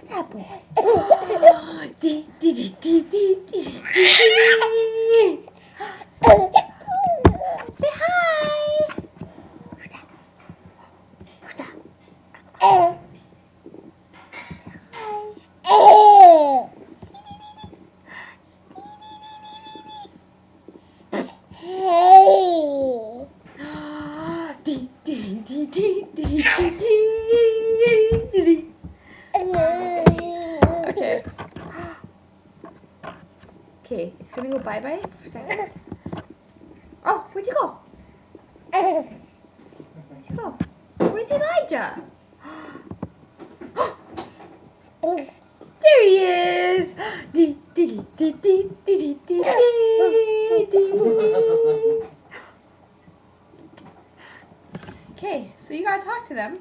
What's that boy? Say hi. Who's that? Who's that? Okay. Okay, it's gonna go bye-bye for a second. Oh, where'd you go? Where'd you go? Where's Elijah? There he is! Okay, so you gotta talk to them.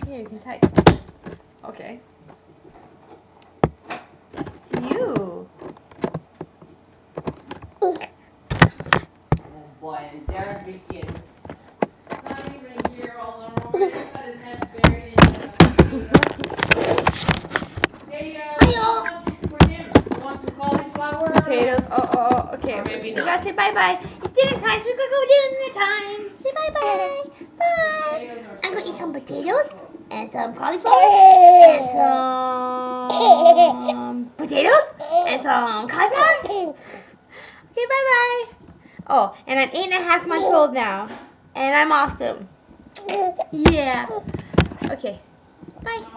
Here, you can type. Okay. It's you. Oh boy, and Derek begins. Not even here, all alone. He's got his head buried in potatoes. For him. You want some cauliflower? Potatoes. Oh, okay. Or maybe We not. gotta say bye-bye. It's dinner time, so we gotta go dinner time. Say bye-bye. Bye. I'm gonna eat some potatoes and some cauliflower and some potatoes and some cauliflower. Okay, bye-bye. Oh, and I'm 8.5 months old now. And I'm awesome. Yeah. Okay. Bye.